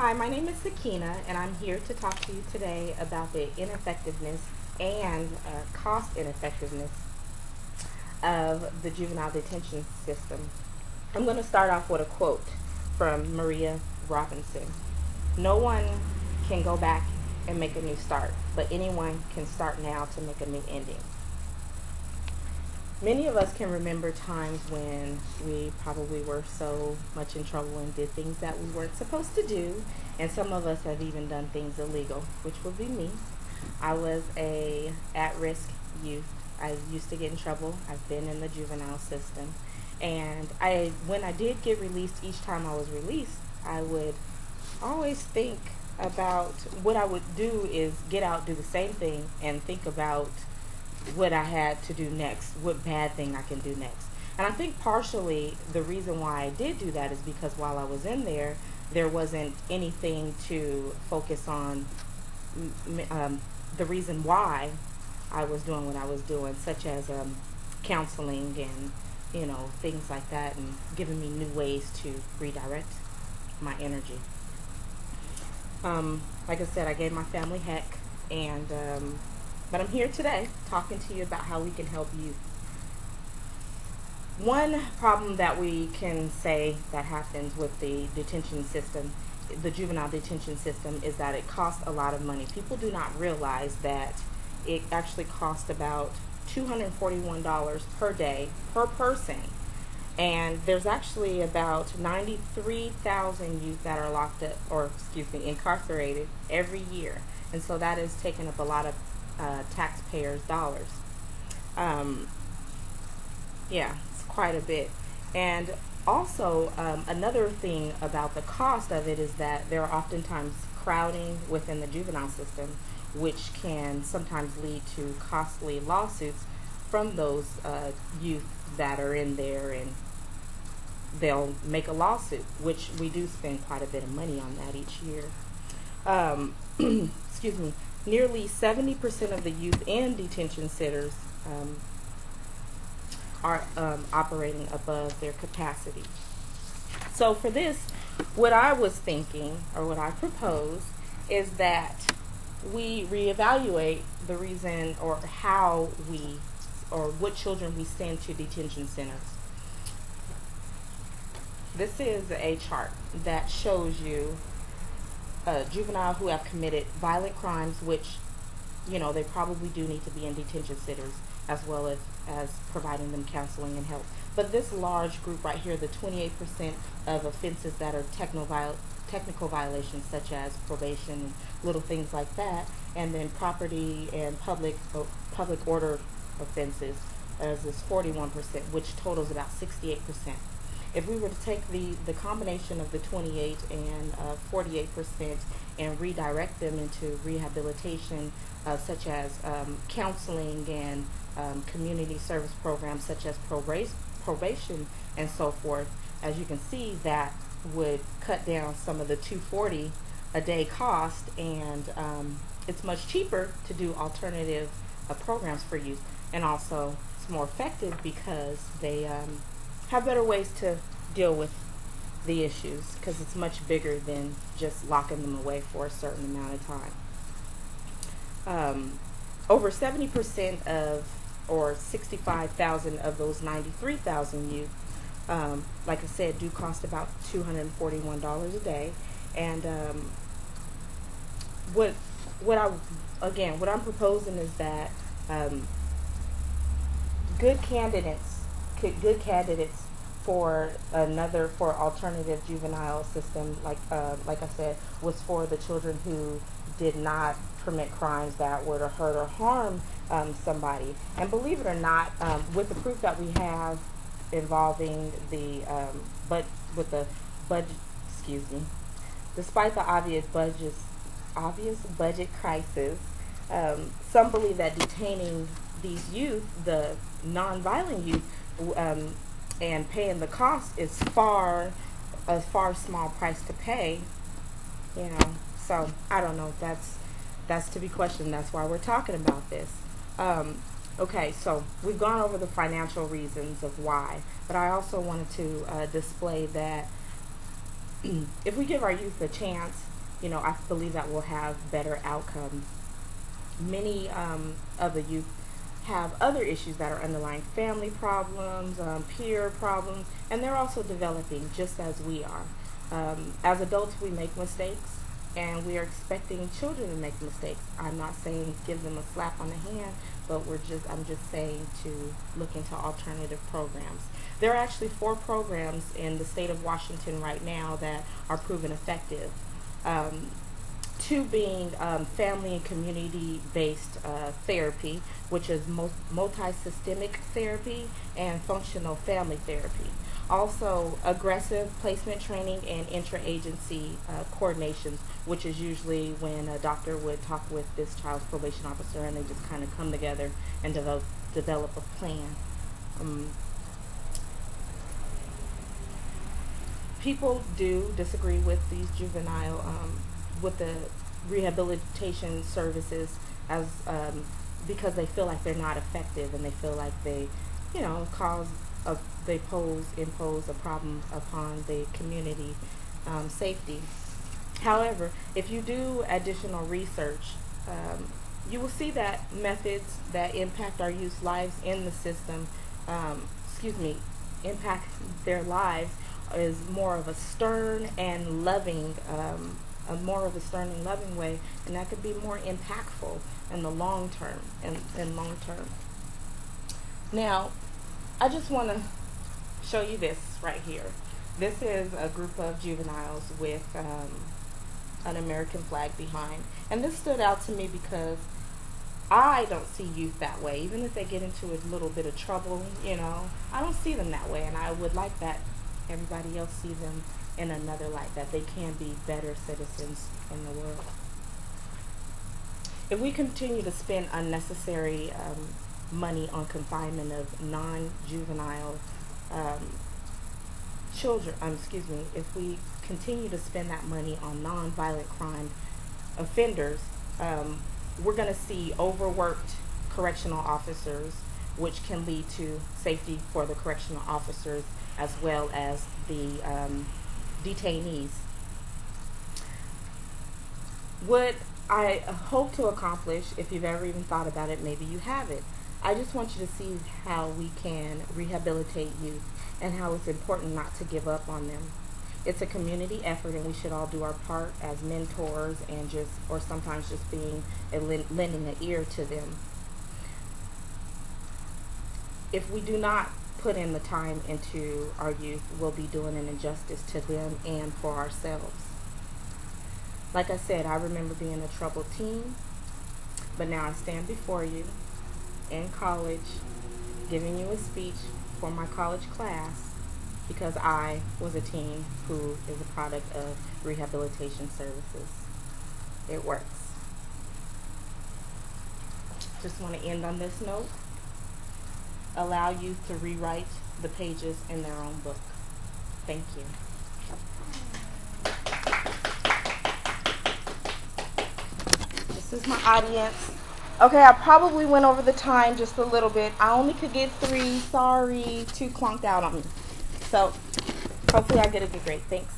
Hi, my name is Sakina, and I'm here to talk to you today about the ineffectiveness and cost ineffectiveness of the juvenile detention system. I'm going to start off with a quote from Maria Robinson. No one can go back and make a new start, but anyone can start now to make a new ending. Many of us can remember times when we probably were so much in trouble and did things that we weren't supposed to do, and some of us have even done things illegal, which would be me. I was a at-risk youth. I used to get in trouble. I've been in the juvenile system, and when I did get released, each time I was released, I would always think about what I would do is get out, do the same thing, and think about what I had to do next, what bad thing I can do next. And I think partially the reason why I did do that is because while I was in there wasn't anything to focus on the reason why I was doing what I was doing, such as counseling and things like that, and giving me new ways to redirect my energy. Like I said, I gave my family heck, and but I'm here today talking to you about how we can help you. One problem that we can say that happens with the detention system, the juvenile detention system, is that it costs a lot of money. People do not realize that it actually costs about $241 per day per person. And there's actually about 93,000 youth that are locked up, or incarcerated every year. And so that is taking up a lot of taxpayers' dollars. Yeah, it's quite a bit. And also, another thing about the cost of it is that there are oftentimes crowding within the juvenile system, which can sometimes lead to costly lawsuits from those youth that are in there, and they'll make a lawsuit, which we do spend quite a bit of money on that each year. Excuse me. Nearly 70% of the youth in detention centers are operating above their capacity. So for this, what I was thinking, or what I propose, is that we reevaluate the reason or how we, or what children we send to detention centers. This is a chart that shows you juvenile who have committed violent crimes, which they probably do need to be in detention centers, as well as providing them counseling and help. But this large group right here, the 28% of offenses that are technical violations, such as probation and little things like that, and then property and public order offenses, as is 41%, which totals about 68%. If we were to take the combination of the 28 and 48% and redirect them into rehabilitation, such as counseling and community service programs such as probation and so forth, as you can see, that would cut down some of the $240 a day cost, and it's much cheaper to do alternative programs for youth, and also it's more effective because they have better ways to deal with the issues, because it's much bigger than just locking them away for a certain amount of time. Over 70% of, or 65,000 of those 93,000 youth, like I said, do cost about $241 a day. And what I'm proposing is that good candidates for alternative juvenile system, like I said, was for the children who did not commit crimes that would hurt or harm somebody. And believe it or not, with the proof that we have involving the budget, despite the obvious budget crisis, some believe that detaining these youth, the non-violent youth, and paying the cost is a far small price to pay. So I don't know. That's to be questioned. That's why we're talking about this. Okay, so we've gone over the financial reasons of why, but I also wanted to display that if we give our youth a chance, I believe that we'll have better outcomes. Many of the youth have other issues that are underlying family problems, peer problems, and they're also developing just as we are. As adults, we make mistakes, and we are expecting children to make mistakes. I'm not saying give them a slap on the hand, but I'm just saying to look into alternative programs. There are actually 4 programs in the state of Washington right now that are proven effective. 2 being family and community-based therapy, which is multi-systemic therapy and functional family therapy. Also, aggressive placement training and intra-agency coordinations, which is usually when a doctor would talk with this child's probation officer and they just kind of come together and develop a plan. People do disagree with these juvenile, with the rehabilitation services as because they feel like they're not effective, and they feel like they, impose a problem upon the community safety. However, if you do additional research, you will see that methods that impact our youth's lives in the system, impact their lives, is more of a stern and loving, way, and that could be more impactful in the long term. Now, I just want to show you this right here. This is a group of juveniles with an American flag behind, and this stood out to me because I don't see youth that way. Even if they get into a little bit of trouble, I don't see them that way, and I would like that everybody else see them in another light, that they can be better citizens in the world. If we continue to spend unnecessary money on confinement of non-juvenile children, if we continue to spend that money on non-violent crime offenders, we're going to see overworked correctional officers, which can lead to safety for the correctional officers as well as the detainees. What I hope to accomplish, if you've ever even thought about it, maybe you haven't, I just want you to see how we can rehabilitate youth and how it's important not to give up on them. It's a community effort, and we should all do our part as mentors and sometimes just being lending an ear to them. If we do not put in the time into our youth, we'll be doing an injustice to them and for ourselves. Like I said, I remember being a troubled teen, but now I stand before you in college, giving you a speech for my college class because I was a teen who is a product of rehabilitation services. It works. Just want to end on this note. Allow youth to rewrite the pages in their own book. Thank you. This is my audience. Okay, I probably went over the time just a little bit. I only could get 3. Sorry, 2 clunked out on me. So hopefully I get a good grade. Thanks.